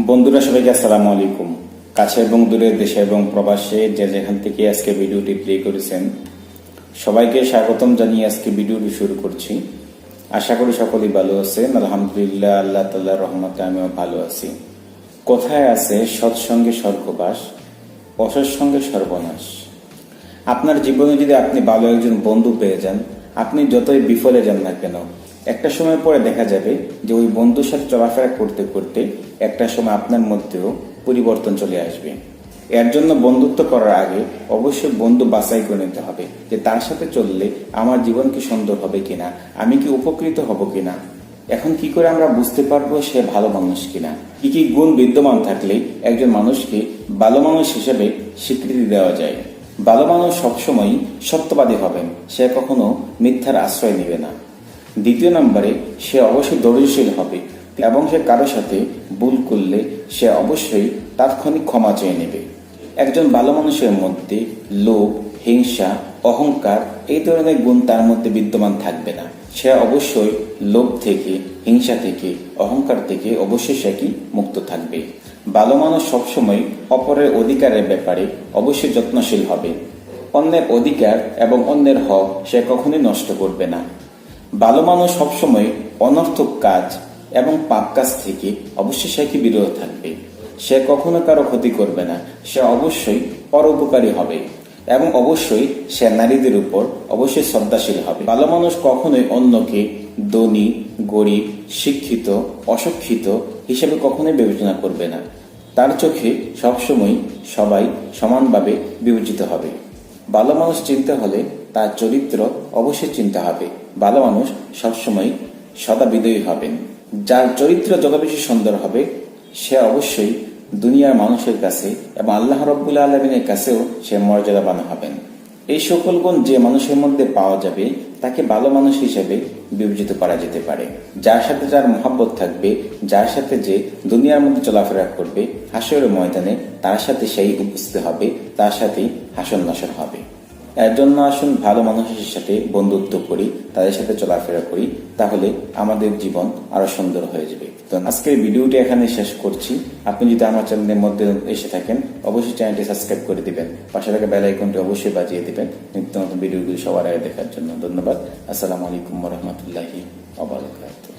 বন্ধুরা সবাইকে আসসালামু আলাইকুম। কাছে এবং দূরে, দেশে এবং প্রবাসে যে যেখান থেকে আজকে ভিডিওটি প্লে করেছেন সবাইকে স্বাগতম জানিয়ে আজকে ভিডিওটি শুরু করছি। আশা করি সকলেই ভালো আছেন। আলহামদুলিল্লাহ, আল্লাহ তাআলার রহমতে আমিও ভালো আছি। কথায় আছে সৎসঙ্গে স্বর্গবাস, অসৎ সঙ্গে সর্বনাশ। আপনার জীবনে যদি আপনি ভালো একজন বন্ধু পেয়ে যান, আপনি যতই বিফলে যান না কেন, একটা সময় পরে দেখা যাবে যে ওই বন্ধুর সাথে চলাফেরা করতে করতে একটা সময় আপনার মধ্যেও পরিবর্তন চলে আসবে। এর জন্য বন্ধুত্ব করার আগে অবশ্যই বন্ধু বাছাই করে নিতে হবে যে তার সাথে চললে আমার জীবন কি সুন্দর হবে কিনা, আমি কি উপকৃত হব কিনা। এখন কি করে আমরা বুঝতে পারবো সে ভালো মানুষ কিনা? কি কি গুণ বিদ্যমান থাকলে একজন মানুষকে ভালো মানুষ হিসেবে স্বীকৃতি দেওয়া যায়? ভালো মানুষ সবসময় সত্যবাদী হবেন, সে কখনো মিথ্যার আশ্রয় নেবে না। দ্বিতীয় নম্বরে সে অবশ্যই ধৈর্যশীল হবে এবং সে কারোর সাথে ভুল করলে সে অবশ্যই তাৎক্ষণিক ক্ষমা চেয়ে নেবে। একজন ভালো মানুষের মধ্যে লোভ, হিংসা, অহংকার এই ধরনের গুণ তার মধ্যে বিদ্যমান থাকবে না। সে অবশ্যই লোভ থেকে, হিংসা থেকে, অহংকার থেকে অবশ্যই সে কি মুক্ত থাকবে। ভালো মানুষ সবসময় অপরের অধিকারের ব্যাপারে অবশ্যই যত্নশীল হবে। অন্যের অধিকার এবং অন্যের হক সে কখনোই নষ্ট করবে না। ভালো মানুষ সবসময় অনর্থক কাজ এবং পাপ কাজ থেকে অবশ্যই সে কি বিরত থাকবে। সে কখনো কারো ক্ষতি করবে না, সে অবশ্যই পরোপকারী হবে এবং অবশ্যই সে নারীদের উপর অবশ্যই শ্রদ্ধাশীল হবে। ভালো মানুষ কখনোই অন্যকে ধনী, গরিব, শিক্ষিত, অশিক্ষিত হিসেবে কখনোই বিবেচনা করবে না। তার চোখে সবসময় সবাই সমানভাবে বিবেচিত হবে। ভালো মানুষ চিনতে হলে তার চরিত্র অবশ্যই চিনতে হবে। ভালো মানুষ সবসময় সদা বিদয়ী হবেন। যার চরিত্র যত বেশি সুন্দর হবে সে অবশ্যই দুনিয়ার মানুষের কাছে এবং আল্লাহ রাব্বুল আলামিনের কাছেও সে মর্যাদাবান হবেন। এই সকল গুণ যে মানুষের মধ্যে পাওয়া যাবে তাকে ভালো মানুষ হিসেবে বিবেচিত করা যেতে পারে। যার সাথে যার মহব্বত থাকবে, যার সাথে যে দুনিয়ার মধ্যে চলাফেরা করবে, হাসরের ময়দানে তার সাথে সেই উপস্থিত হবে, তার সাথেই হাসর নাসর হবে। এর জন্য আসুন ভালো মানুষের সাথে বন্ধুত্ব করি, তাদের সাথে চলাফেরা করি, তাহলে আমাদের জীবন আরো সুন্দর হয়ে যাবে। তো আজকের ভিডিওটি এখানে শেষ করছি। আপনি যদি আমার চ্যানেলের মধ্যে এসে থাকেন অবশ্যই চ্যানেলটি সাবস্ক্রাইব করে দিবেন, পাশে থাকা বেল আইকনটি অবশ্যই বাজিয়ে দিবেন নিত্য নতুন ভিডিওগুলি সবার আগে দেখার জন্য। ধন্যবাদ। আসসালামু আলাইকুম ওয়া রাহমাতুল্লাহি ওয়া বারাকাতুহু।